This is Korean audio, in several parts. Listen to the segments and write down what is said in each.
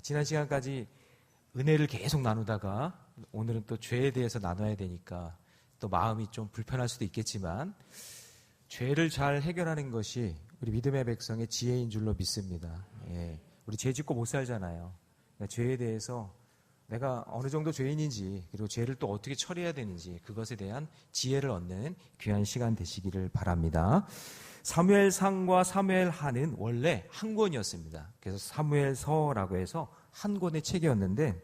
지난 시간까지 은혜를 계속 나누다가 오늘은 또 죄에 대해서 나눠야 되니까 또 마음이 좀 불편할 수도 있겠지만 죄를 잘 해결하는 것이 우리 믿음의 백성의 지혜인 줄로 믿습니다. 예, 우리 죄 짓고 못 살잖아요. 그러니까 죄에 대해서 내가 어느 정도 죄인인지 그리고 죄를 또 어떻게 처리해야 되는지 그것에 대한 지혜를 얻는 귀한 시간 되시기를 바랍니다. 사무엘상과 사무엘하는 원래 한 권이었습니다. 그래서 사무엘서라고 해서 한 권의 책이었는데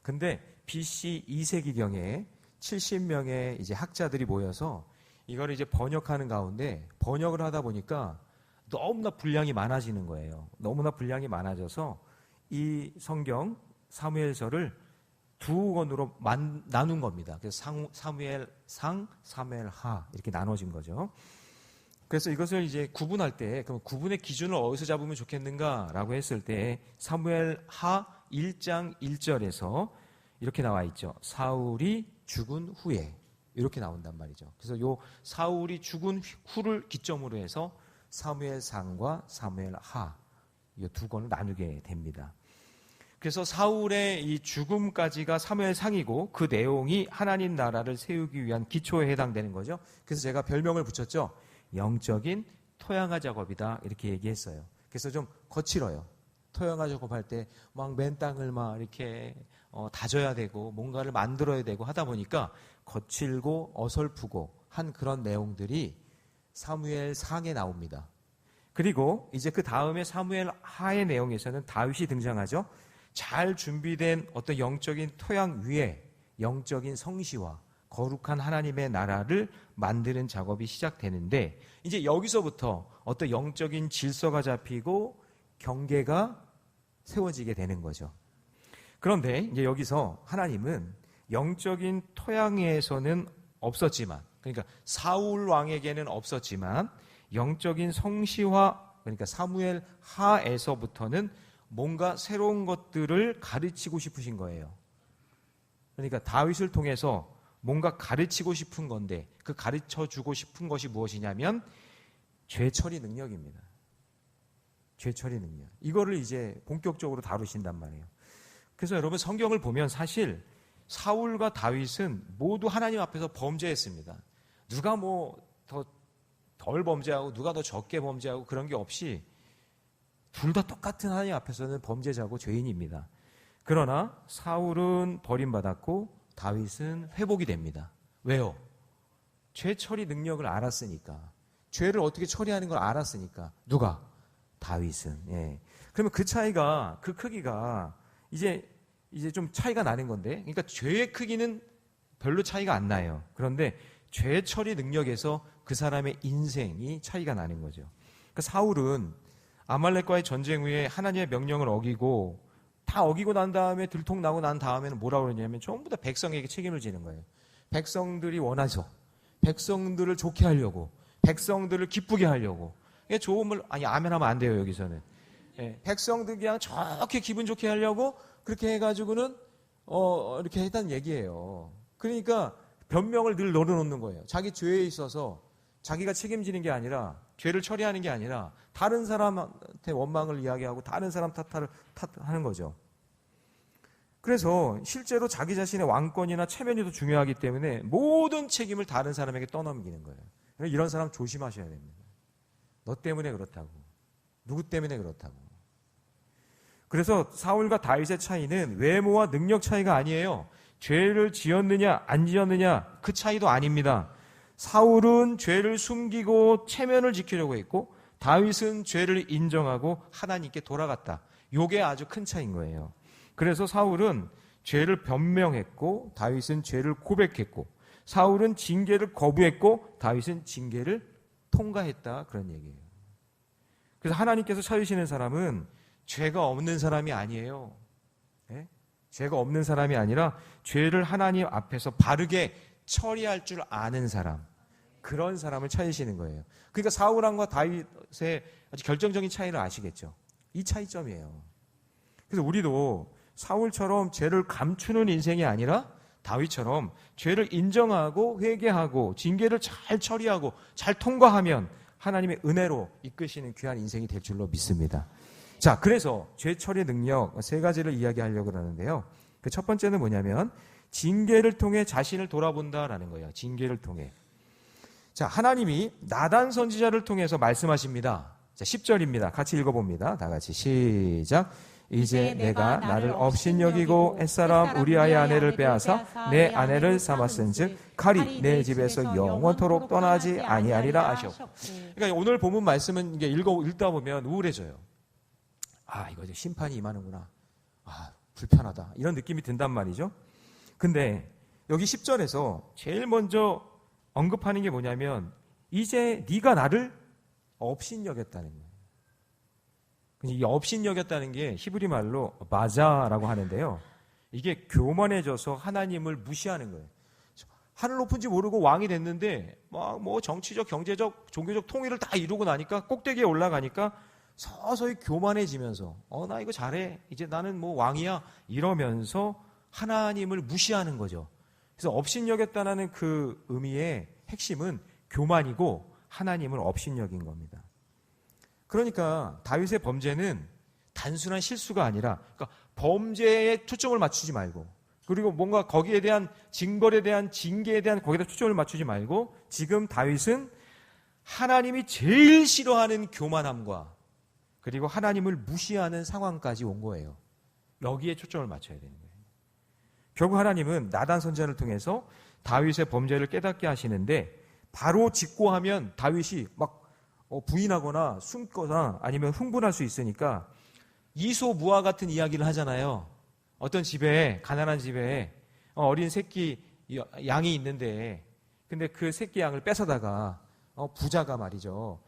근데 BC 2세기경에 70명의 이제 학자들이 모여서 이걸 이제 번역하는 가운데 번역을 하다 보니까 너무나 분량이 많아지는 거예요. 너무나 분량이 많아져서 이 성경 사무엘서를 두 권으로 나눈 겁니다. 그래서 사무엘상, 사무엘하 이렇게 나눠진 거죠. 그래서 이것을 이제 구분할 때 그럼 구분의 기준을 어디서 잡으면 좋겠는가라고 했을 때 사무엘하 1장 1절에서 이렇게 나와 있죠. 사울이 죽은 후에 이렇게 나온단 말이죠. 그래서 요 사울이 죽은 후를 기점으로 해서 사무엘상과 사무엘하 이 두 권을 나누게 됩니다. 그래서 사울의 이 죽음까지가 사무엘상이고 그 내용이 하나님 나라를 세우기 위한 기초에 해당되는 거죠. 그래서 제가 별명을 붙였죠. 영적인 토양화 작업이다 이렇게 얘기했어요. 그래서 좀 거칠어요. 토양화 작업할 때 막 맨 땅을 막 이렇게 다져야 되고 뭔가를 만들어야 되고 하다 보니까 거칠고 어설프고 한 그런 내용들이 사무엘상에 나옵니다. 그리고 이제 그 다음에 사무엘하의 내용에서는 다윗이 등장하죠. 잘 준비된 어떤 영적인 토양 위에 영적인 성시와 거룩한 하나님의 나라를 만드는 작업이 시작되는데 이제 여기서부터 어떤 영적인 질서가 잡히고 경계가 세워지게 되는 거죠. 그런데 이제 여기서 하나님은 영적인 토양에서는 없었지만 그러니까 사울 왕에게는 없었지만 영적인 성시화 그러니까 사무엘 하에서부터는 뭔가 새로운 것들을 가르치고 싶으신 거예요. 그러니까 다윗을 통해서 뭔가 가르치고 싶은 건데 그 가르쳐주고 싶은 것이 무엇이냐면 죄처리 능력입니다. 죄처리 능력. 이거를 이제 본격적으로 다루신단 말이에요. 그래서 여러분 성경을 보면 사실 사울과 다윗은 모두 하나님 앞에서 범죄했습니다. 누가 뭐 덜 범죄하고 누가 더 적게 범죄하고 그런 게 없이 둘 다 똑같은 하나님 앞에서는 범죄자고 죄인입니다. 그러나 사울은 버림받았고 다윗은 회복이 됩니다. 왜요? 죄 처리 능력을 알았으니까. 죄를 어떻게 처리하는 걸 알았으니까. 누가? 다윗은. 예. 그러면 그 차이가, 그 크기가 이제 좀 차이가 나는 건데, 그러니까 죄의 크기는 별로 차이가 안 나요. 그런데 죄 처리 능력에서 그 사람의 인생이 차이가 나는 거죠. 그러니까 사울은 아말렉과의 전쟁 후에 하나님의 명령을 어기고 다 어기고 난 다음에 들통나고 난 다음에는 뭐라고 그러냐면 전부 다 백성에게 책임을 지는 거예요. 백성들이 원해서 백성들을 좋게 하려고 백성들을 기쁘게 하려고 좋은 말 아니 아멘하면 안 돼요 여기서는. 예, 백성들 그냥 좋게 기분 좋게 하려고 그렇게 해가지고는 이렇게 했다는 얘기예요. 그러니까 변명을 늘 넣어놓는 거예요. 자기 죄에 있어서 자기가 책임지는 게 아니라 죄를 처리하는 게 아니라 다른 사람한테 원망을 이야기하고 다른 사람 탓하는 거죠. 그래서 실제로 자기 자신의 왕권이나 체면이 더 중요하기 때문에 모든 책임을 다른 사람에게 떠넘기는 거예요. 이런 사람 조심하셔야 됩니다. 너 때문에 그렇다고. 누구 때문에 그렇다고. 그래서 사울과 다윗의 차이는 외모와 능력 차이가 아니에요. 죄를 지었느냐 안 지었느냐 그 차이도 아닙니다. 사울은 죄를 숨기고 체면을 지키려고 했고 다윗은 죄를 인정하고 하나님께 돌아갔다. 이게 아주 큰 차이인 거예요. 그래서 사울은 죄를 변명했고 다윗은 죄를 고백했고 사울은 징계를 거부했고 다윗은 징계를 통과했다. 그런 얘기예요. 그래서 하나님께서 찾으시는 사람은 죄가 없는 사람이 아니에요. 네? 죄가 없는 사람이 아니라 죄를 하나님 앞에서 바르게 처리할 줄 아는 사람, 그런 사람을 찾으시는 거예요. 그러니까 사울왕과 다윗의 아주 결정적인 차이를 아시겠죠? 이 차이점이에요. 그래서 우리도 사울처럼 죄를 감추는 인생이 아니라 다윗처럼 죄를 인정하고 회개하고 징계를 잘 처리하고 잘 통과하면 하나님의 은혜로 이끄시는 귀한 인생이 될 줄로 믿습니다. 자, 그래서 죄 처리 능력 세 가지를 이야기하려고 그러는데요. 그 첫 번째는 뭐냐면 징계를 통해 자신을 돌아본다라는 거예요. 징계를 통해. 자, 하나님이 나단 선지자를 통해서 말씀하십니다. 자, 10절입니다. 같이 읽어봅니다. 다 같이 시작. 이제 내가 나를 업신여기고 햇사람 우리아의 아내를 빼앗아 내 아내를 삼았은즉 칼이 내 집에서 영원토록 떠나지 아니하리라 하셨고. 그러니까 오늘 본문 말씀은 이게 읽다 보면 우울해져요. 아, 이거 이제 심판이 임하는구나. 아, 불편하다. 이런 느낌이 든단 말이죠. 근데 여기 10절에서 제일 먼저 언급하는 게 뭐냐면 이제 네가 나를 업신여겼다는 거예요. 이 업신여겼다는 게 히브리 말로 마자라고 하는데요. 이게 교만해져서 하나님을 무시하는 거예요. 하늘 높은지 모르고 왕이 됐는데 막 뭐 정치적, 경제적, 종교적 통일을 다 이루고 나니까 꼭대기에 올라가니까 서서히 교만해지면서 나 이거 잘해. 이제 나는 뭐 왕이야. 이러면서 하나님을 무시하는 거죠. 그래서 업신여겼다는 그 의미의 핵심은 교만이고 하나님을 업신여긴 겁니다. 그러니까 다윗의 범죄는 단순한 실수가 아니라 그러니까 범죄에 초점을 맞추지 말고 그리고 뭔가 거기에 대한 징벌에 대한 징계에 대한 거기다 초점을 맞추지 말고 지금 다윗은 하나님이 제일 싫어하는 교만함과 그리고 하나님을 무시하는 상황까지 온 거예요. 여기에 초점을 맞춰야 되는 거예요. 결국 하나님은 나단 선지자를 통해서 다윗의 범죄를 깨닫게 하시는데 바로 직고하면 다윗이 막 부인하거나 숨거나 아니면 흥분할 수 있으니까 이소무화 같은 이야기를 하잖아요. 어떤 집에 가난한 집에 어린 새끼 양이 있는데 근데 그 새끼 양을 뺏어다가 부자가 말이죠.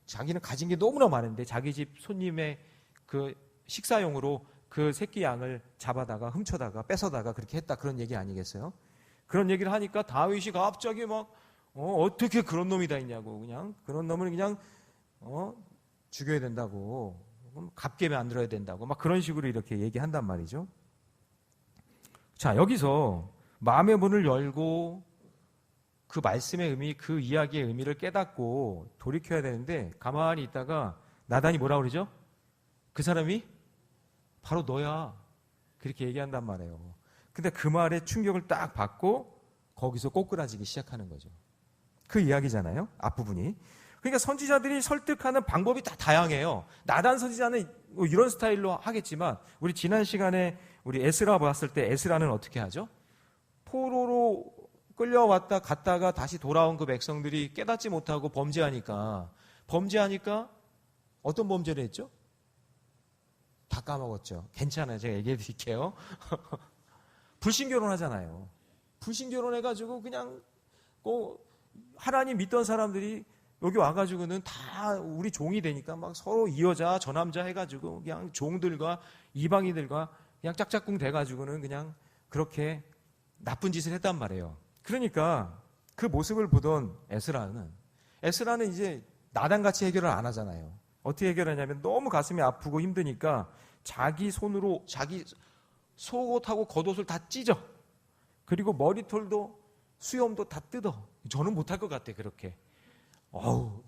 자기는 가진 게 너무나 많은데 자기 집 손님의 그 식사용으로 그 새끼 양을 잡아다가 훔쳐다가 뺏어다가 그렇게 했다 그런 얘기 아니겠어요? 그런 얘기를 하니까 다윗이 갑자기 막 어떻게 그런 놈이 다 있냐고 그냥 그런 놈을 그냥 죽여야 된다고 값게 만들어야 된다고 막 그런 식으로 이렇게 얘기한단 말이죠. 자, 여기서 마음의 문을 열고 그 말씀의 의미, 그 이야기의 의미를 깨닫고 돌이켜야 되는데 가만히 있다가 나단이 뭐라고 그러죠? 그 사람이 바로 너야 그렇게 얘기한단 말이에요. 근데 그 말에 충격을 딱 받고 거기서 꼬꾸라지기 시작하는 거죠. 그 이야기잖아요. 앞부분이. 그러니까 선지자들이 설득하는 방법이 다 다양해요. 나단 선지자는 뭐 이런 스타일로 하겠지만 우리 지난 시간에 우리 에스라 봤을 때 에스라는 어떻게 하죠? 포로로 끌려왔다 갔다가 다시 돌아온 그 백성들이 깨닫지 못하고 범죄하니까 어떤 범죄를 했죠? 다 까먹었죠. 괜찮아요. 제가 얘기해 드릴게요. 불신결혼하잖아요. 불신결혼해가지고 그냥 하나님 믿던 사람들이 여기 와가지고는 다 우리 종이 되니까 막 서로 이 여자 저 남자 해가지고 그냥 종들과 이방인들과 그냥 짝짝꿍 돼가지고는 그냥 그렇게 나쁜 짓을 했단 말이에요. 그러니까 그 모습을 보던 에스라는 이제 나단같이 해결을 안 하잖아요. 어떻게 해결하냐면 너무 가슴이 아프고 힘드니까 자기 손으로 자기 속옷하고 겉옷을 다 찢어. 그리고 머리털도 수염도 다 뜯어. 저는 못할 것 같아 그렇게.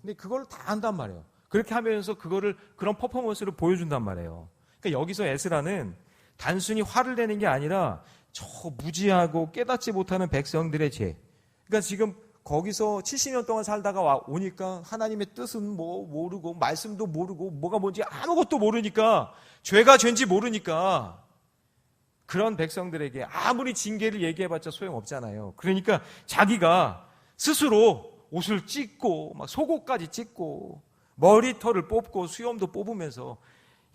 근데 그걸 다 한단 말이에요. 그렇게 하면서 그런 퍼포먼스를 보여준단 말이에요. 그러니까 여기서 에스라는 단순히 화를 내는 게 아니라 저 무지하고 깨닫지 못하는 백성들의 죄. 그러니까 지금 거기서 70년 동안 살다가 오니까 하나님의 뜻은 뭐 모르고 말씀도 모르고 뭐가 뭔지 아무것도 모르니까 죄가 죄인지 모르니까 그런 백성들에게 아무리 징계를 얘기해봤자 소용없잖아요. 그러니까 자기가 스스로 옷을 찢고 막 속옷까지 찢고 머리털을 뽑고 수염도 뽑으면서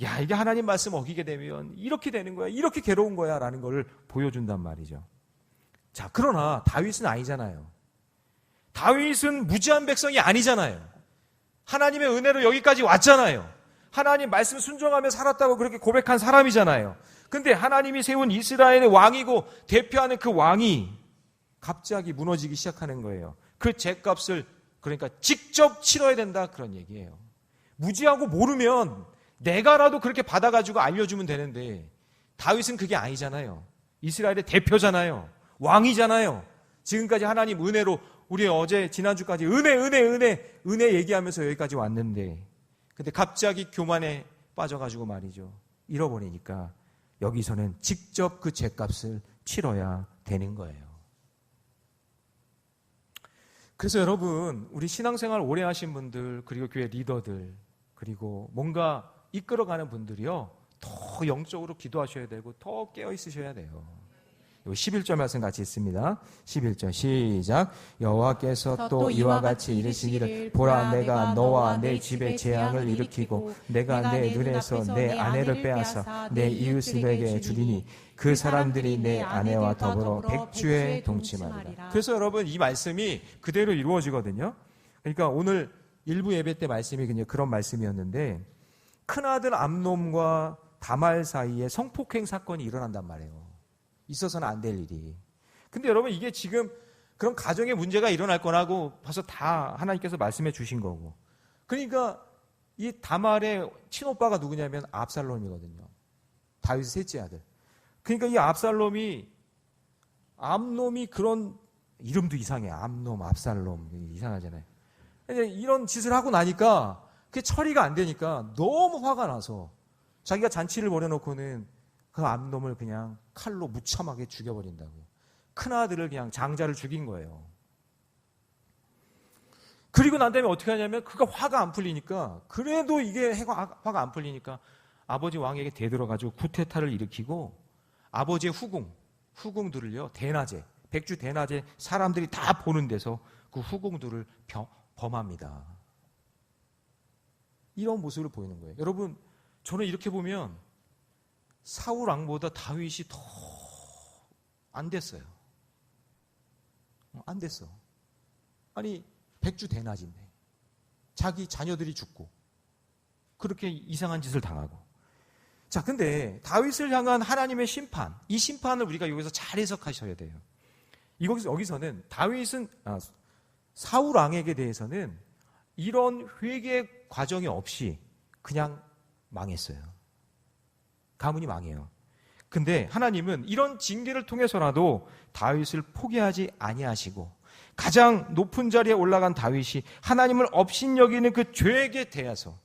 야, 이게 하나님 말씀 어기게 되면 이렇게 되는 거야. 이렇게 괴로운 거야. 라는 걸 보여준단 말이죠. 자, 그러나 다윗은 아니잖아요. 다윗은 무지한 백성이 아니잖아요. 하나님의 은혜로 여기까지 왔잖아요. 하나님 말씀 순종하며 살았다고 그렇게 고백한 사람이잖아요. 근데 하나님이 세운 이스라엘의 왕이고 대표하는 그 왕이 갑자기 무너지기 시작하는 거예요. 그 죄값을 그러니까 직접 치러야 된다 그런 얘기예요. 무지하고 모르면 내가라도 그렇게 받아가지고 알려주면 되는데 다윗은 그게 아니잖아요. 이스라엘의 대표잖아요. 왕이잖아요. 지금까지 하나님 은혜로 우리 어제 지난주까지 은혜 얘기하면서 여기까지 왔는데 근데 갑자기 교만에 빠져가지고 말이죠. 잃어버리니까 여기서는 직접 그 죄값을 치러야 되는 거예요. 그래서 여러분, 우리 신앙생활 오래 하신 분들, 그리고 교회 리더들, 그리고 뭔가 이끌어가는 분들이요, 더 영적으로 기도하셔야 되고 더 깨어 있으셔야 돼요. 11절 말씀 같이 있습니다. 11절 시작. 여호와께서 또 이와 같이 이르시기를 보라, 내가 너와 내 집에 재앙을 일으키고 내가 내 눈에서 내 아내를 빼앗아 내 이웃에게 주리니 그 사람들이 내 아내와 더불어 백주에 동침하리라. 그래서 여러분, 이 말씀이 그대로 이루어지거든요. 그러니까 오늘 일부 예배 때 말씀이 그냥 그런 말씀이었는데, 큰아들 암놈과 다말 사이에 성폭행 사건이 일어난단 말이에요. 있어서는 안 될 일이. 근데 여러분, 이게 지금 그런 가정의 문제가 일어날 거라고 벌써 다 하나님께서 말씀해 주신 거고. 그러니까 이 다말의 친오빠가 누구냐면 압살롬이거든요. 다윗의 셋째 아들. 그러니까 이 암놈이 그런 이름도 이상해. 암놈, 압살롬. 이상하잖아요. 이런 짓을 하고 나니까 그게 처리가 안 되니까 너무 화가 나서 자기가 잔치를 벌여놓고는 그 암놈을 그냥 칼로 무참하게 죽여버린다고. 큰아들을 그냥 장자를 죽인 거예요. 그리고 난 다음에 어떻게 하냐면, 그가 화가 안 풀리니까, 그래도 이게 화가 안 풀리니까 아버지 왕에게 대들어가지고 쿠데타를 일으키고 아버지의 후궁들을요, 대낮에, 백주 대낮에 사람들이 다 보는 데서 그 후궁들을 범합니다. 이런 모습을 보이는 거예요. 여러분, 저는 이렇게 보면 사울 왕보다 다윗이 더 안 됐어요. 안 됐어. 아니, 백주 대낮인데 자기 자녀들이 죽고 그렇게 이상한 짓을 당하고. 자, 근데 다윗을 향한 하나님의 심판, 이 심판을 우리가 여기서 잘 해석하셔야 돼요. 여기서는 다윗은 사울 왕에게 대해서는 이런 회개 과정이 없이 그냥 망했어요. 가문이 망해요. 근데 하나님은 이런 징계를 통해서라도 다윗을 포기하지 아니하시고, 가장 높은 자리에 올라간 다윗이 하나님을 업신여기는 그 죄에게 대해서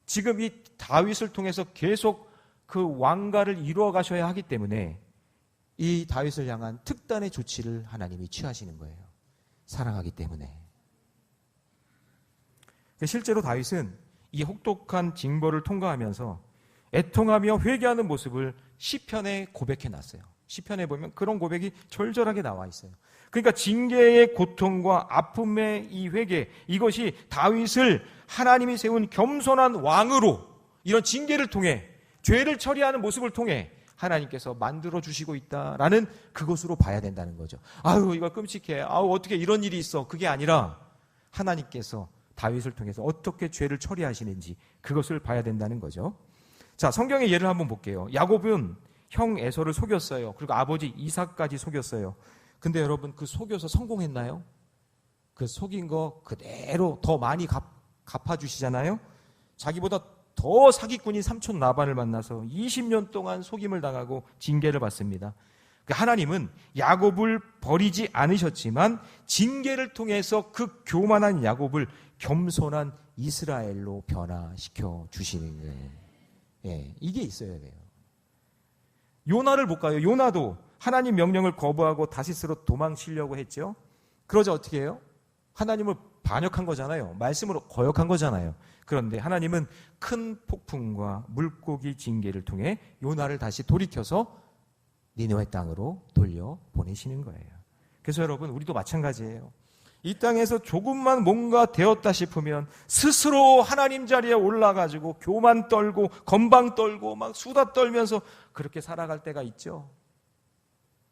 지금 이 다윗을 통해서 계속 그 왕가를 이루어 가셔야 하기 때문에 이 다윗을 향한 특단의 조치를 하나님이 취하시는 거예요. 사랑하기 때문에. 실제로 다윗은 이 혹독한 징벌을 통과하면서 애통하며 회개하는 모습을 시편에 고백해 놨어요. 시편에 보면 그런 고백이 절절하게 나와 있어요. 그러니까 징계의 고통과 아픔의 이 회개, 이것이 다윗을 하나님이 세운 겸손한 왕으로 이런 징계를 통해, 죄를 처리하는 모습을 통해 하나님께서 만들어 주시고 있다라는 그것으로 봐야 된다는 거죠. 아유, 이거 끔찍해. 아유, 어떻게 이런 일이 있어. 그게 아니라 하나님께서 다윗을 통해서 어떻게 죄를 처리하시는지 그것을 봐야 된다는 거죠. 자, 성경의 예를 한번 볼게요. 야곱은 형 에서를 속였어요. 그리고 아버지 이삭까지 속였어요. 근데 여러분, 그 속여서 성공했나요? 그 속인 거 그대로 더 많이 갚아주시잖아요. 자기보다 더 사기꾼인 삼촌 라반을 만나서 20년 동안 속임을 당하고 징계를 받습니다. 하나님은 야곱을 버리지 않으셨지만 징계를 통해서 그 교만한 야곱을 겸손한 이스라엘로 변화시켜 주시는 거예요. 예, 이게 있어야 돼요. 요나를 볼까요? 요나도 하나님 명령을 거부하고 다시스로 도망치려고 했죠. 그러자 어떻게 해요? 하나님을 반역한 거잖아요. 말씀으로 거역한 거잖아요. 그런데 하나님은 큰 폭풍과 물고기 징계를 통해 요나를 다시 돌이켜서 니느웨 땅으로 돌려보내시는 거예요. 그래서 여러분, 우리도 마찬가지예요. 이 땅에서 조금만 뭔가 되었다 싶으면 스스로 하나님 자리에 올라가지고 교만 떨고 건방 떨고 막 수다 떨면서 그렇게 살아갈 때가 있죠.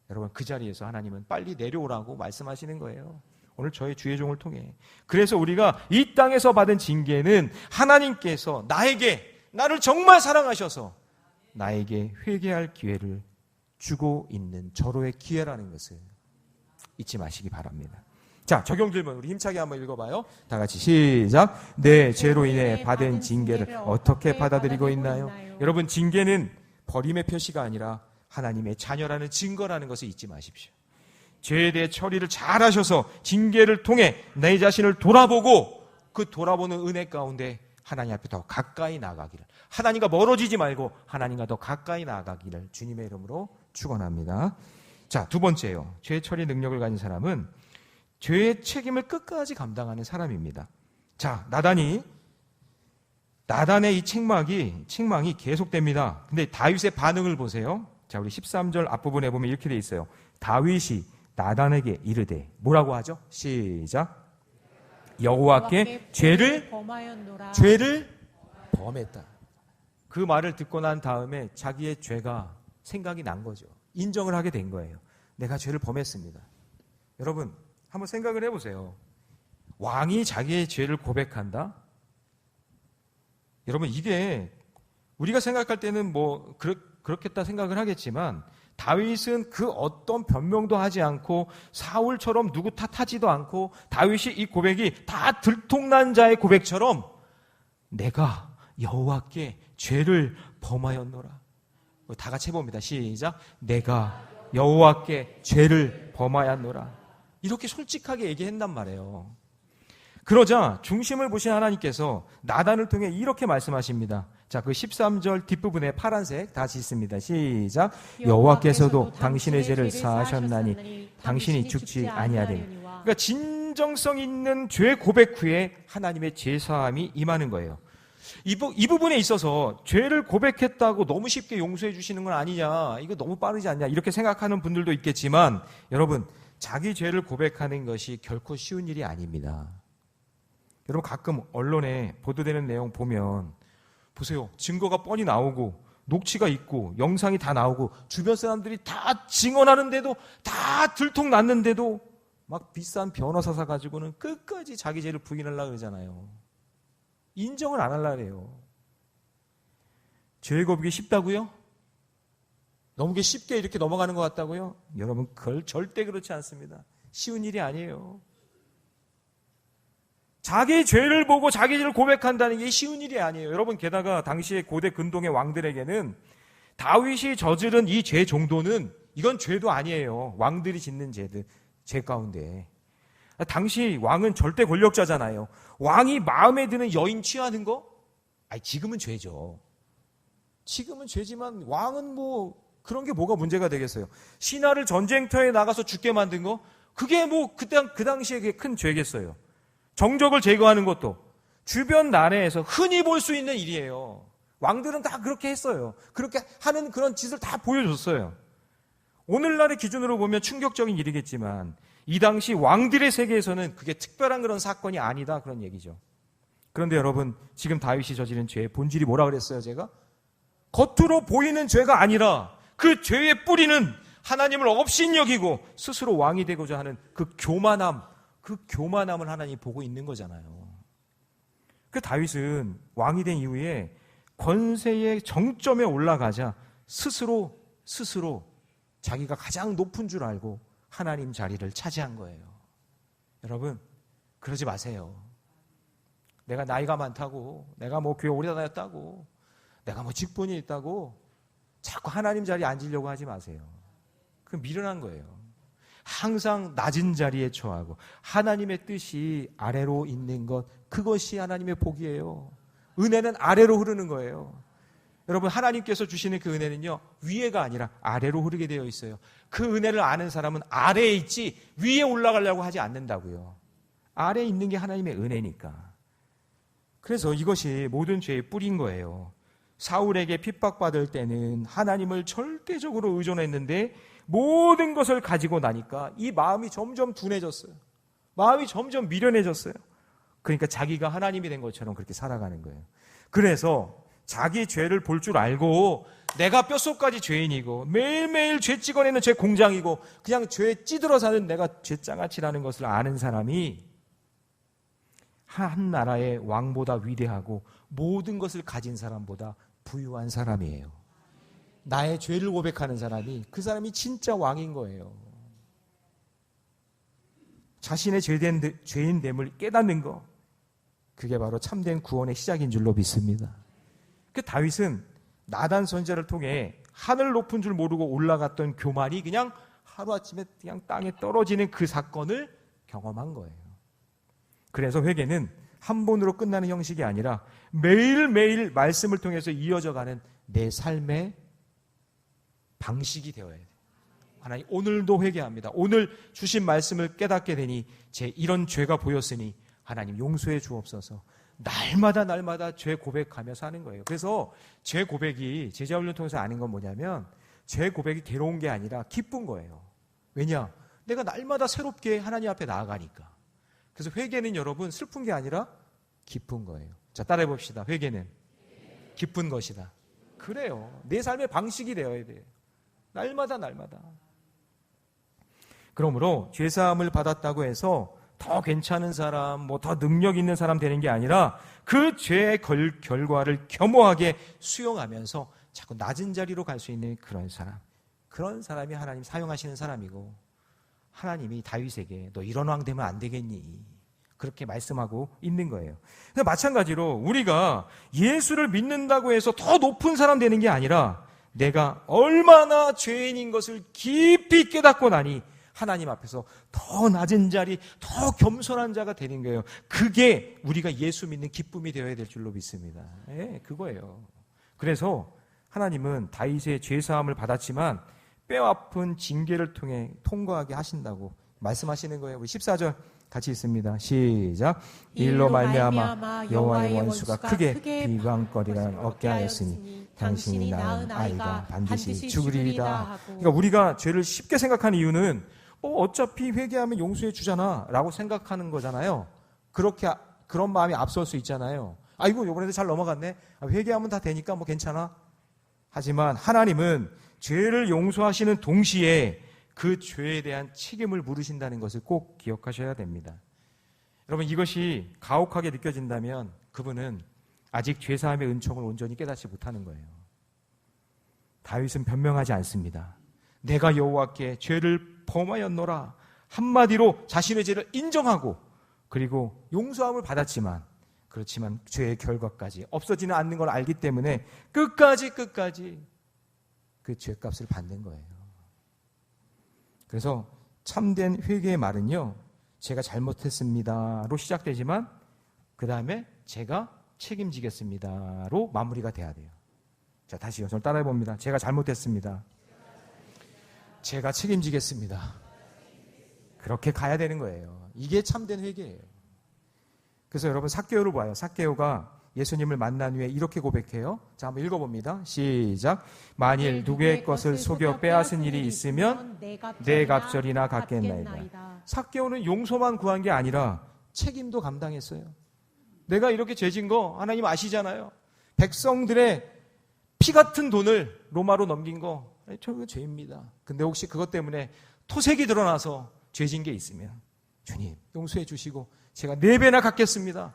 여러분, 그 자리에서 하나님은 빨리 내려오라고 말씀하시는 거예요. 오늘 저의 주의 종을 통해. 그래서 우리가 이 땅에서 받은 징계는 하나님께서 나를 정말 사랑하셔서 나에게 회개할 기회를 주고 있는 절호의 기회라는 것을 잊지 마시기 바랍니다. 자, 적용 질문 우리 힘차게 한번 읽어봐요. 다 같이 시작. 내 죄로 인해 받은 징계를 어떻게 받아들이고 있나요? 여러분, 징계는 버림의 표시가 아니라 하나님의 자녀라는 증거라는 것을 잊지 마십시오. 죄에 대해 처리를 잘 하셔서 징계를 통해 내 자신을 돌아보고 그 돌아보는 은혜 가운데 하나님 앞에 더 가까이 나아가기를, 하나님과 멀어지지 말고 하나님과 더 가까이 나아가기를 주님의 이름으로 축원합니다. 자, 두 번째요. 죄 처리 능력을 가진 사람은 죄의 책임을 끝까지 감당하는 사람입니다. 자, 나단의 이 책망이 계속됩니다. 근데 다윗의 반응을 보세요. 자, 우리 13절 앞부분에 보면 이렇게 돼 있어요. 다윗이 나단에게 이르되, 뭐라고 하죠? 시작. 여호와께 죄를 범했다. 그 말을 듣고 난 다음에 자기의 죄가 생각이 난 거죠. 인정을 하게 된 거예요. 내가 죄를 범했습니다. 여러분, 한번 생각을 해보세요. 왕이 자기의 죄를 고백한다? 여러분, 이게 우리가 생각할 때는 뭐 그렇겠다 생각을 하겠지만, 다윗은 그 어떤 변명도 하지 않고 사울처럼 누구 탓하지도 않고, 다윗이 이 고백이 다 들통난 자의 고백처럼 내가 여호와께 죄를 범하였노라. 다 같이 해봅니다. 시작. 내가 여호와께 죄를 범하였노라. 이렇게 솔직하게 얘기했단 말이에요. 그러자 중심을 보신 하나님께서 나단을 통해 이렇게 말씀하십니다. 자, 그 13절 뒷부분에 파란색 다시 있습니다. 시작. 여호와께서도 당신의 죄를 사하셨나니 당신이 죽지 아니하리니. 그러니까 진정성 있는 죄 고백 후에 하나님의 죄 사함이 임하는 거예요. 이 부분에 있어서 죄를 고백했다고 너무 쉽게 용서해 주시는 건 아니냐, 이거 너무 빠르지 않냐, 이렇게 생각하는 분들도 있겠지만, 여러분, 자기 죄를 고백하는 것이 결코 쉬운 일이 아닙니다. 여러분, 가끔 언론에 보도되는 내용 보면 보세요. 증거가 뻔히 나오고 녹취가 있고 영상이 다 나오고 주변 사람들이 다 증언하는데도, 다 들통났는데도 막 비싼 변호사 사가지고는 끝까지 자기 죄를 부인하려고 그러잖아요. 인정을 안 하려고 해요. 죄 고백이 쉽다고요? 너무 쉽게 이렇게 넘어가는 것 같다고요? 여러분, 그걸 절대 그렇지 않습니다. 쉬운 일이 아니에요. 자기 죄를 보고 자기 죄를 고백한다는 게 쉬운 일이 아니에요. 여러분, 게다가 당시의 고대 근동의 왕들에게는 다윗이 저지른 이 죄 정도는 이건 죄도 아니에요. 왕들이 짓는 죄 가운데. 당시 왕은 절대 권력자잖아요. 왕이 마음에 드는 여인 취하는 거? 아니, 지금은 죄죠. 지금은 죄지만 왕은 뭐 그런 게 뭐가 문제가 되겠어요. 신하를 전쟁터에 나가서 죽게 만든 거? 그게 뭐 그 당시에 큰 죄겠어요. 정적을 제거하는 것도 주변 나라에서 흔히 볼 수 있는 일이에요. 왕들은 다 그렇게 했어요. 그렇게 하는 그런 짓을 다 보여줬어요. 오늘날의 기준으로 보면 충격적인 일이겠지만 이 당시 왕들의 세계에서는 그게 특별한 그런 사건이 아니다, 그런 얘기죠. 그런데 여러분, 지금 다윗이 저지른 죄의 본질이 뭐라 그랬어요, 제가? 겉으로 보이는 죄가 아니라 그 죄의 뿌리는 하나님을 업신여기고 스스로 왕이 되고자 하는 그 교만함을 하나님이 보고 있는 거잖아요. 그 다윗은 왕이 된 이후에 권세의 정점에 올라가자 스스로 자기가 가장 높은 줄 알고 하나님 자리를 차지한 거예요. 여러분, 그러지 마세요. 내가 나이가 많다고, 내가 뭐 교회 오래 다녔다고, 내가 뭐 직분이 있다고 자꾸 하나님 자리에 앉으려고 하지 마세요. 그건 미련한 거예요. 항상 낮은 자리에 처하고 하나님의 뜻이 아래로 있는 것, 그것이 하나님의 복이에요. 은혜는 아래로 흐르는 거예요. 여러분, 하나님께서 주시는 그 은혜는요, 위에가 아니라 아래로 흐르게 되어 있어요. 그 은혜를 아는 사람은 아래에 있지 위에 올라가려고 하지 않는다고요. 아래에 있는 게 하나님의 은혜니까. 그래서 이것이 모든 죄의 뿌리인 거예요. 사울에게 핍박받을 때는 하나님을 절대적으로 의존했는데 모든 것을 가지고 나니까 이 마음이 점점 둔해졌어요. 마음이 점점 미련해졌어요. 그러니까 자기가 하나님이 된 것처럼 그렇게 살아가는 거예요. 그래서 자기 죄를 볼 줄 알고 내가 뼛속까지 죄인이고 매일매일 죄 찍어내는 죄 공장이고 그냥 죄에 찌들어 사는 내가 죄장아치라는 것을 아는 사람이 한 나라의 왕보다 위대하고 모든 것을 가진 사람보다 부유한 사람이에요. 나의 죄를 고백하는 사람이, 그 사람이 진짜 왕인 거예요. 자신의 죄인됨을 깨닫는 거, 그게 바로 참된 구원의 시작인 줄로 믿습니다. 그 다윗은 나단 선지자를 통해 하늘 높은 줄 모르고 올라갔던 교만이 그냥 하루아침에 그냥 땅에 떨어지는 그 사건을 경험한 거예요. 그래서 회개는 한 번으로 끝나는 형식이 아니라 매일매일 말씀을 통해서 이어져가는 내 삶의 방식이 되어야 돼요. 하나님, 오늘도 회개합니다. 오늘 주신 말씀을 깨닫게 되니 제 이런 죄가 보였으니 하나님 용서해 주옵소서. 날마다 죄 고백하며 사는 거예요. 그래서 죄 고백이 제자훈련 통해서 아는 건 뭐냐면 죄 고백이 괴로운 게 아니라 기쁜 거예요. 왜냐? 내가 날마다 새롭게 하나님 앞에 나아가니까. 그래서 회개는 여러분 슬픈 게 아니라 기쁜 거예요. 자, 따라해 봅시다. 회개는 기쁜 것이다. 그래요. 내 삶의 방식이 되어야 돼요. 날마다. 그러므로 죄사함을 받았다고 해서 더 괜찮은 사람, 더 능력 있는 사람 되는 게 아니라 그 죄의 결과를 겸허하게 수용하면서 자꾸 낮은 자리로 갈 수 있는 그런 사람이 하나님 사용하시는 사람이고, 하나님이 다윗에게 너 이런 왕 되면 안 되겠니? 그렇게 말씀하고 있는 거예요. 마찬가지로 우리가 예수를 믿는다고 해서 더 높은 사람 되는 게 아니라 내가 얼마나 죄인인 것을 깊이 깨닫고 나니 하나님 앞에서 더 낮은 자리, 더 겸손한 자가 되는 거예요. 그게 우리가 예수 믿는 기쁨이 되어야 될 줄로 믿습니다. 그거예요. 그래서 하나님은 다윗의 죄사함을 받았지만 뼈아픈 징계를 통해 통과하게 하신다고 말씀하시는 거예요. 우리 14절 같이 있습니다. 시작. 일로 말미암아 여호와의 원수가 크게 비방거리를 얻게 하였으니 당신이 낳은 아이가 반드시 죽으리이다. 그러니까 우리가 죄를 쉽게 생각하는 이유는 어차피 회개하면 용서해 주잖아 라고 생각하는 거잖아요. 그런 마음이 앞설 수 있잖아요. 아이고 이번에도 잘 넘어갔네. 회개하면 다 되니까 괜찮아. 하지만 하나님은 죄를 용서하시는 동시에 그 죄에 대한 책임을 물으신다는 것을 꼭 기억하셔야 됩니다. 여러분, 이것이 가혹하게 느껴진다면 그분은 아직 죄사함의 은총을 온전히 깨닫지 못하는 거예요. 다윗은 변명하지 않습니다. 내가 여호와께 죄를 범하였노라. 한마디로 자신의 죄를 인정하고 그리고 용서함을 받았지만, 그렇지만 죄의 결과까지 없어지는 않는 걸 알기 때문에 끝까지 그 죄값을 받는 거예요. 그래서 참된 회개의 말은요, 제가 잘못했습니다로 시작되지만 그 다음에 제가 책임지겠습니다로 마무리가 돼야 돼요. 자, 다시요. 저를 따라해 봅니다. 제가 잘못했습니다. 제가 책임지겠습니다. 그렇게 가야 되는 거예요. 이게 참된 회개예요. 그래서 여러분, 삭개오를 봐요. 삭개오가 예수님을 만난 후에 이렇게 고백해요. 자, 한번 읽어봅니다. 시작. 만일 누구의 것을 속여 빼앗은 일이 있으면 내 갑절이나 갚겠나이다. 삭개오는 용서만 구한 게 아니라 책임도 감당했어요. 내가 이렇게 죄진 거 하나님 아시잖아요. 백성들의 피 같은 돈을 로마로 넘긴 거 저거 죄입니다. 근데 혹시 그것 때문에 토색이 드러나서 죄진 게 있으면 주님 용서해 주시고 제가 4배나 갚겠습니다.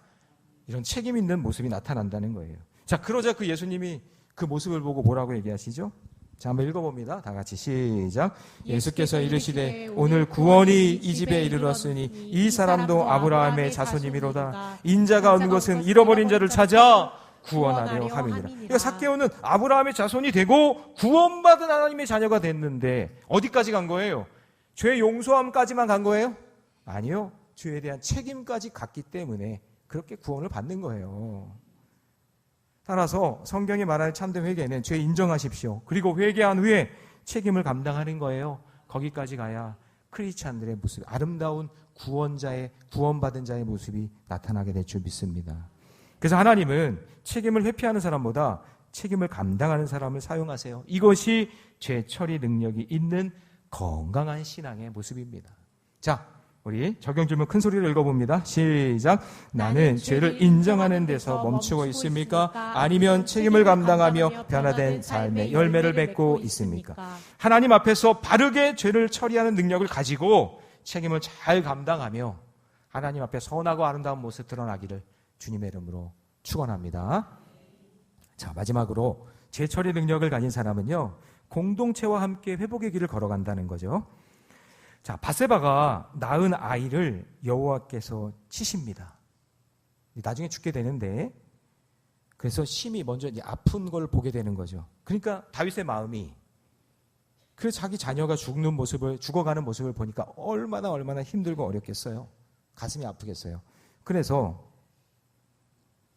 이런 책임 있는 모습이 나타난다는 거예요. 자, 그러자 그 예수님이 그 모습을 보고 뭐라고 얘기하시죠? 자, 한번 읽어봅니다. 다 같이 시작. 예수께서 이르시되 오늘 구원이 이 집에 이르렀으니 이 사람도 아브라함의 자손이미로다. 인자가 온 것은 잃어버린 자를 찾아 구원하려 함이니라. 그러니까 삭개오는 아브라함의 자손이 되고 구원받은 하나님의 자녀가 됐는데 어디까지 간 거예요? 죄 용서함까지만 간 거예요? 아니요. 죄에 대한 책임까지 갔기 때문에 그렇게 구원을 받는 거예요. 따라서 성경이 말하는 참된 회개는 죄 인정하십시오. 그리고 회개한 후에 책임을 감당하는 거예요. 거기까지 가야 크리스찬들의 모습, 아름다운 구원받은 자의 모습이 나타나게 될 줄 믿습니다. 그래서 하나님은 책임을 회피하는 사람보다 책임을 감당하는 사람을 사용하세요. 이것이 죄 처리 능력이 있는 건강한 신앙의 모습입니다. 자, 우리 적용 질문 큰 소리로 읽어봅니다. 시작. 나는 죄를 인정하는 데서 멈추고 있습니까? 아니면 책임을 감당하며 변화된 삶의 열매를 맺고 있습니까? 하나님 앞에서 바르게 죄를 처리하는 능력을 가지고 책임을 잘 감당하며 하나님 앞에 선하고 아름다운 모습 드러나기를 주님의 이름으로 축원합니다. 자, 마지막으로 죄 처리 능력을 가진 사람은요, 공동체와 함께 회복의 길을 걸어간다는 거죠. 자, 밧세바가 낳은 아이를 여호와께서 치십니다. 나중에 죽게 되는데, 그래서 심히 먼저 아픈 걸 보게 되는 거죠. 그러니까 다윗의 마음이 그 자기 자녀가 죽어가는 모습을 보니까 얼마나 힘들고 어렵겠어요. 가슴이 아프겠어요. 그래서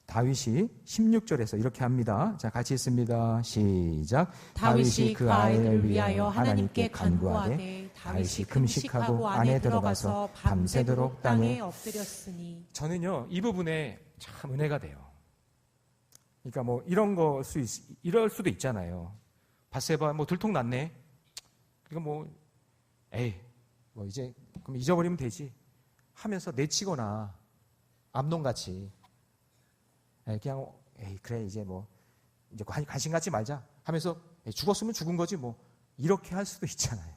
다윗이 16절에서 이렇게 합니다. 자, 같이 읽습니다. 시작. 다윗이 그 아이를 위하여 하나님께 간구하되 다윗이 금식하고 안에 들어가서 밤새도록 땅에 엎드렸으니. 저는요, 이 부분에 참 은혜가 돼요. 그러니까 뭐 이럴 수도 있잖아요. 바세바 뭐 들통났네. 그러니까 뭐 이제 그럼 잊어버리면 되지 하면서 내치거나 암론같이 그냥 그래 이제 관심 갖지 말자 하면서 죽었으면 죽은 거지 뭐 이렇게 할 수도 있잖아요.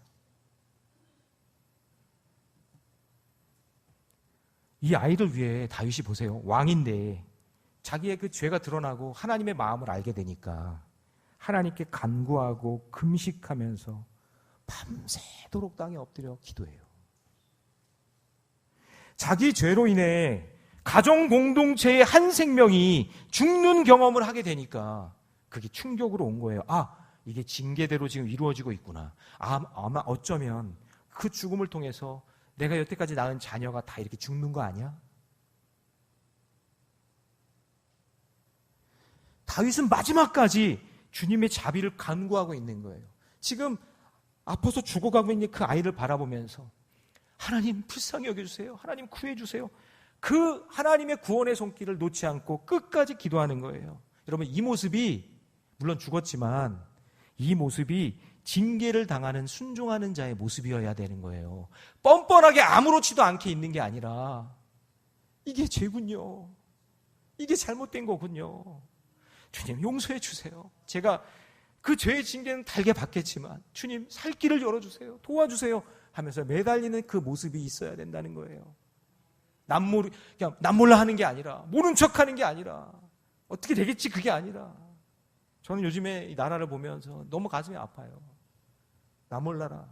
이 아이를 위해 다윗이 보세요. 왕인데 자기의 그 죄가 드러나고 하나님의 마음을 알게 되니까 하나님께 간구하고 금식하면서 밤새도록 땅에 엎드려 기도해요. 자기 죄로 인해 가정 공동체의 한 생명이 죽는 경험을 하게 되니까 그게 충격으로 온 거예요. 이게 징계대로 지금 이루어지고 있구나. 아마 어쩌면 그 죽음을 통해서 내가 여태까지 낳은 자녀가 다 이렇게 죽는 거 아니야? 다윗은 마지막까지 주님의 자비를 간구하고 있는 거예요. 지금 아파서 죽어가고 있는 그 아이를 바라보면서 하나님 불쌍히 여겨주세요. 하나님 구해주세요. 그 하나님의 구원의 손길을 놓지 않고 끝까지 기도하는 거예요. 여러분, 이 모습이 물론 죽었지만 이 모습이 징계를 당하는 순종하는 자의 모습이어야 되는 거예요. 뻔뻔하게 아무렇지도 않게 있는 게 아니라 이게 죄군요. 이게 잘못된 거군요. 주님 용서해 주세요. 제가 그 죄의 징계는 달게 받겠지만 주님 살 길을 열어주세요. 도와주세요 하면서 매달리는 그 모습이 있어야 된다는 거예요. 그냥 남 몰라 하는 게 아니라 모른 척 하는 게 아니라 어떻게 되겠지 그게 아니라 저는 요즘에 이 나라를 보면서 너무 가슴이 아파요. 나 몰라라.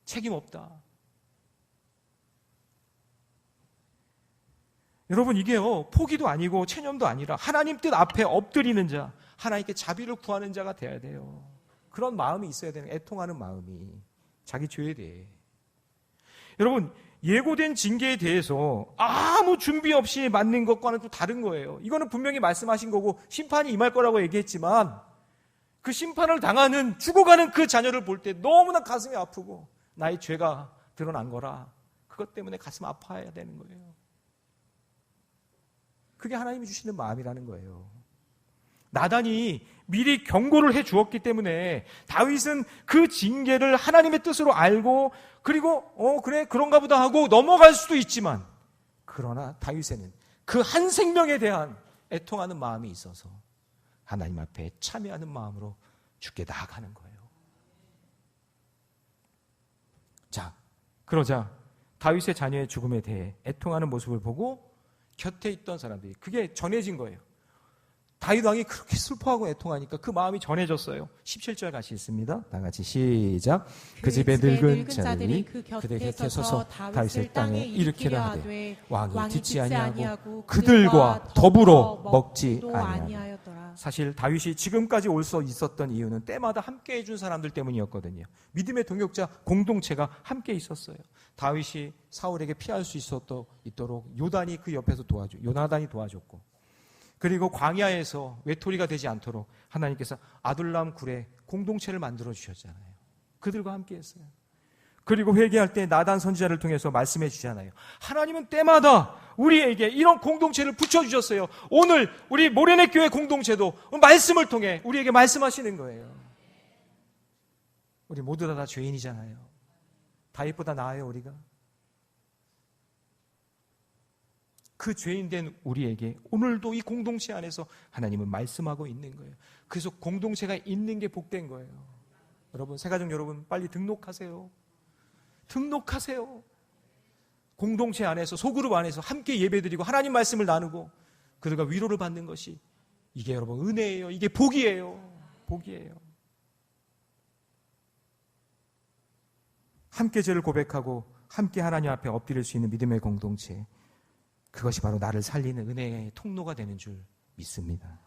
책임 없다. 여러분 이게요 포기도 아니고 체념도 아니라 하나님 뜻 앞에 엎드리는 자, 하나님께 자비를 구하는 자가 돼야 돼요. 그런 마음이 있어야 되는, 애통하는 마음이 자기 죄에 대해. 여러분 예고된 징계에 대해서 아무 준비 없이 맞는 것과는 또 다른 거예요. 이거는 분명히 말씀하신 거고 심판이 임할 거라고 얘기했지만 그 심판을 당하는 죽어가는 그 자녀를 볼 때 너무나 가슴이 아프고 나의 죄가 드러난 거라 그것 때문에 가슴 아파야 되는 거예요. 그게 하나님이 주시는 마음이라는 거예요. 나단이 미리 경고를 해 주었기 때문에 다윗은 그 징계를 하나님의 뜻으로 알고 그리고 그래 그런가 보다 하고 넘어갈 수도 있지만 그러나 다윗에는 그 한 생명에 대한 애통하는 마음이 있어서 하나님 앞에 참여하는 마음으로 주께 나아가는 거예요. 자, 그러자 다윗의 자녀의 죽음에 대해 애통하는 모습을 보고 곁에 있던 사람들이 그게 전해진 거예요. 다윗 왕이 그렇게 슬퍼하고 애통하니까 그 마음이 전해졌어요. 17절 같이 읽습니다. 다 같이 시작. 그 집에 늙은 자들이 그들 곁에 서서 다윗을 땅에 일으키려 하되 왕이 듣지 아니하고 그들과 더불어 먹지 아니하였더라. 사실 다윗이 지금까지 올 수 있었던 이유는 때마다 함께 해준 사람들 때문이었거든요. 믿음의 동역자 공동체가 함께 있었어요. 다윗이 사울에게 피할 수 있도록 요단이 그 옆에서 요나단이 도와줬고, 그리고 광야에서 외톨이가 되지 않도록 하나님께서 아둘람 굴에 공동체를 만들어 주셨잖아요. 그들과 함께 했어요. 그리고 회개할 때 나단 선지자를 통해서 말씀해 주잖아요. 하나님은 때마다 우리에게 이런 공동체를 붙여주셨어요. 오늘 우리 모래내 교회 공동체도 말씀을 통해 우리에게 말씀하시는 거예요. 우리 모두 다 죄인이잖아요. 다윗보다 나아요 우리가. 그 죄인된 우리에게 오늘도 이 공동체 안에서 하나님은 말씀하고 있는 거예요. 그래서 공동체가 있는 게 복된 거예요. 여러분, 새가족 여러분 빨리 등록하세요. 등록하세요. 공동체 안에서, 소그룹 안에서 함께 예배드리고 하나님 말씀을 나누고 그들과 위로를 받는 것이 이게 여러분 은혜예요. 이게 복이에요. 복이에요. 함께 죄를 고백하고 함께 하나님 앞에 엎드릴 수 있는 믿음의 공동체, 그것이 바로 나를 살리는 은혜의 통로가 되는 줄 믿습니다.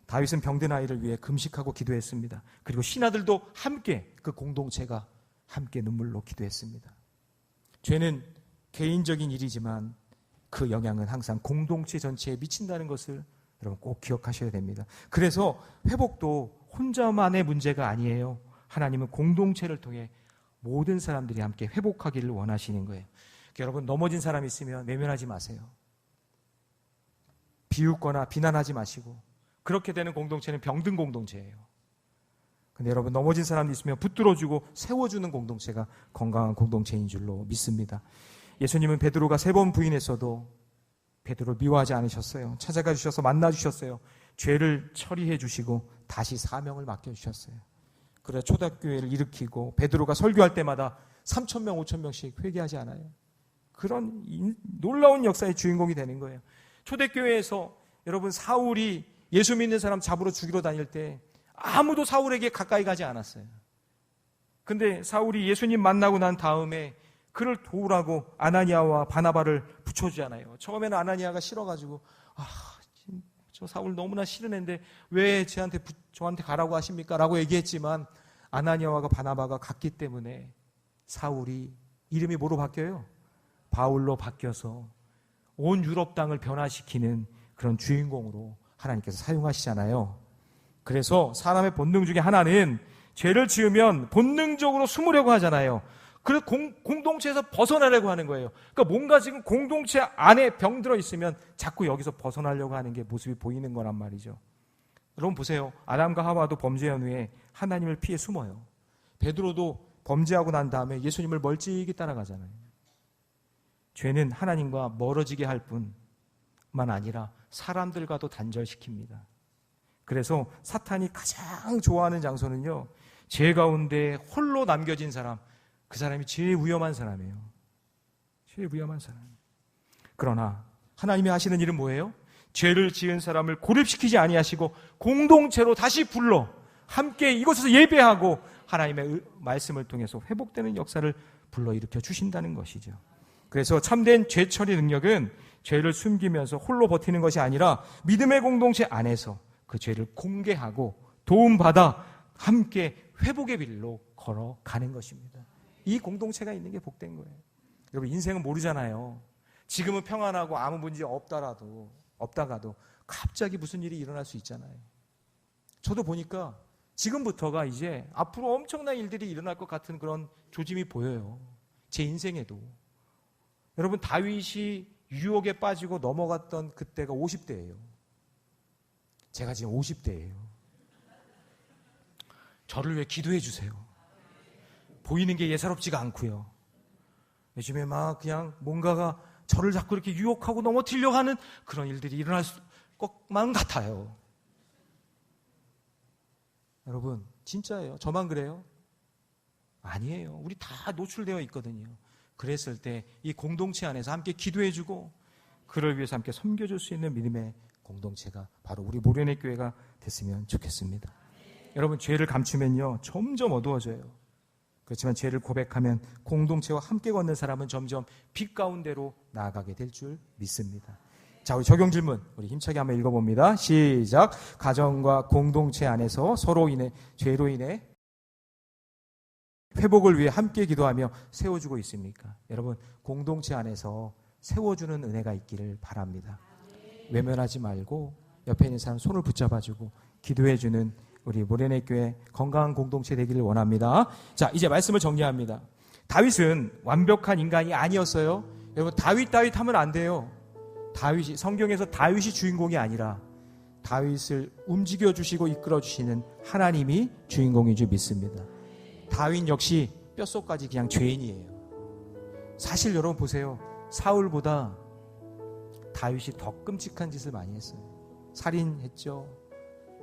다윗은 병든 아이를 위해 금식하고 기도했습니다. 그리고 신하들도 함께 그 공동체가 함께 눈물로 기도했습니다. 죄는 개인적인 일이지만 그 영향은 항상 공동체 전체에 미친다는 것을 여러분 꼭 기억하셔야 됩니다. 그래서 회복도 혼자만의 문제가 아니에요. 하나님은 공동체를 통해 모든 사람들이 함께 회복하기를 원하시는 거예요. 여러분, 넘어진 사람이 있으면 외면하지 마세요. 비웃거나 비난하지 마시고, 그렇게 되는 공동체는 병든 공동체예요. 근데 여러분, 넘어진 사람이 있으면 붙들어주고 세워주는 공동체가 건강한 공동체인 줄로 믿습니다. 예수님은 베드로가 3번 부인했어도 베드로를 미워하지 않으셨어요. 찾아가 주셔서 만나 주셨어요. 죄를 처리해 주시고 다시 사명을 맡겨주셨어요. 그래서 초대교회를 일으키고 베드로가 설교할 때마다 3,000명, 5,000명씩 회개하지 않아요. 그런 놀라운 역사의 주인공이 되는 거예요. 초대교회에서 여러분, 사울이 예수 믿는 사람 잡으러 죽이러 다닐 때 아무도 사울에게 가까이 가지 않았어요. 근데 사울이 예수님 만나고 난 다음에 그를 도우라고 아나니아와 바나바를 붙여주잖아요. 처음에는 아나니아가 싫어가지고 저 사울 너무나 싫은 애인데 왜 저한테 가라고 하십니까? 라고 얘기했지만 아나니아와 바나바가 갔기 때문에 사울이 이름이 뭐로 바뀌어요? 바울로 바뀌어서 온 유럽 땅을 변화시키는 그런 주인공으로 하나님께서 사용하시잖아요. 그래서 사람의 본능 중에 하나는 죄를 지으면 본능적으로 숨으려고 하잖아요. 그래서 공동체에서 벗어나려고 하는 거예요. 그러니까 뭔가 지금 공동체 안에 병들어 있으면 자꾸 여기서 벗어나려고 하는 게 모습이 보이는 거란 말이죠. 여러분 보세요. 아담과 하와도 범죄한 후에 하나님을 피해 숨어요. 베드로도 범죄하고 난 다음에 예수님을 멀찍이 따라가잖아요. 죄는 하나님과 멀어지게 할 뿐만 아니라 사람들과도 단절시킵니다. 그래서 사탄이 가장 좋아하는 장소는요, 죄 가운데 홀로 남겨진 사람, 그 사람이 제일 위험한 사람이에요. 제일 위험한 사람. 그러나 하나님이 하시는 일은 뭐예요? 죄를 지은 사람을 고립시키지 아니하시고 공동체로 다시 불러 함께 이곳에서 예배하고 하나님의 말씀을 통해서 회복되는 역사를 불러일으켜 주신다는 것이죠. 그래서 참된 죄 처리 능력은 죄를 숨기면서 홀로 버티는 것이 아니라 믿음의 공동체 안에서 그 죄를 공개하고 도움받아 함께 회복의 길로 걸어가는 것입니다. 이 공동체가 있는 게 복된 거예요. 여러분, 인생은 모르잖아요. 지금은 평안하고 아무 문제 없다가도 갑자기 무슨 일이 일어날 수 있잖아요. 저도 보니까 지금부터가 이제 앞으로 엄청난 일들이 일어날 것 같은 그런 조짐이 보여요. 제 인생에도. 여러분, 다윗이 유혹에 빠지고 넘어갔던 그때가 50대예요. 제가 지금 50대예요. 저를 위해 기도해 주세요. 보이는 게 예사롭지가 않고요. 요즘에 막 그냥 뭔가가 저를 자꾸 이렇게 유혹하고 넘어뜨리려고 하는 그런 일들이 일어날 것만 같아요. 여러분, 진짜예요. 저만 그래요? 아니에요. 우리 다 노출되어 있거든요. 그랬을 때 이 공동체 안에서 함께 기도해주고 그를 위해서 함께 섬겨줄 수 있는 믿음의 공동체가 바로 우리 모련의 교회가 됐으면 좋겠습니다. 여러분, 죄를 감추면요 점점 어두워져요. 그렇지만 죄를 고백하면 공동체와 함께 걷는 사람은 점점 빛 가운데로 나아가게 될 줄 믿습니다. 자, 우리 적용 질문 우리 힘차게 한번 읽어봅니다. 시작. 가정과 공동체 안에서 서로 인해 죄로 인해 회복을 위해 함께 기도하며 세워주고 있습니까? 여러분, 공동체 안에서 세워주는 은혜가 있기를 바랍니다. 외면하지 말고 옆에 있는 사람 손을 붙잡아주고 기도해주는 우리 모련의 교회 건강한 공동체 되기를 원합니다. 자, 이제 말씀을 정리합니다. 다윗은 완벽한 인간이 아니었어요. 여러분, 다윗 하면 안 돼요. 다윗이, 성경에서 다윗이 주인공이 아니라 다윗을 움직여주시고 이끌어주시는 하나님이 주인공인 줄 믿습니다. 다윗 역시 뼛속까지 그냥 죄인이에요. 사실 여러분 보세요. 사울보다 다윗이 더 끔찍한 짓을 많이 했어요. 살인했죠.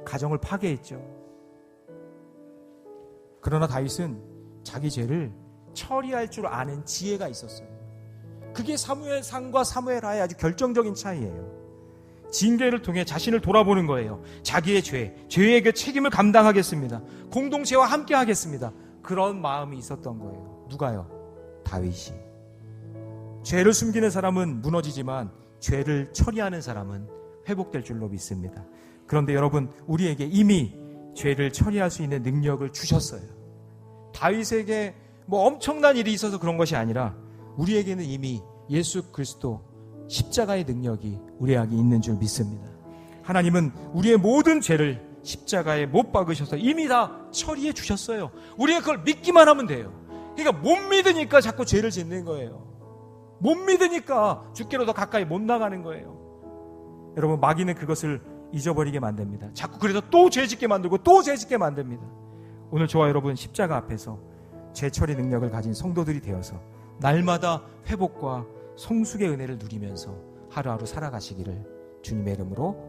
가정을 파괴했죠. 그러나 다윗은 자기 죄를 처리할 줄 아는 지혜가 있었어요. 그게 사무엘상과 사무엘하의 아주 결정적인 차이예요. 징계를 통해 자신을 돌아보는 거예요. 자기의 죄의 그 책임을 감당하겠습니다. 공동체와 함께 하겠습니다. 그런 마음이 있었던 거예요. 누가요? 다윗이. 죄를 숨기는 사람은 무너지지만 죄를 처리하는 사람은 회복될 줄로 믿습니다. 그런데 여러분, 우리에게 이미 죄를 처리할 수 있는 능력을 주셨어요. 다윗에게 뭐 엄청난 일이 있어서 그런 것이 아니라 우리에게는 이미 예수 그리스도 십자가의 능력이 우리에게 있는 줄 믿습니다. 하나님은 우리의 모든 죄를 십자가에 못 박으셔서 이미 다 처리해 주셨어요. 우리가 그걸 믿기만 하면 돼요. 그러니까 못 믿으니까 자꾸 죄를 짓는 거예요. 못 믿으니까 주께로 더 가까이 못 나가는 거예요. 여러분, 마귀는 그것을 잊어버리게 만듭니다. 자꾸 그래서 또 죄 짓게 만들고 또 죄 짓게 만듭니다. 오늘 저와 여러분 십자가 앞에서 죄 처리 능력을 가진 성도들이 되어서 날마다 회복과 성숙의 은혜를 누리면서 하루하루 살아가시기를 주님의 이름으로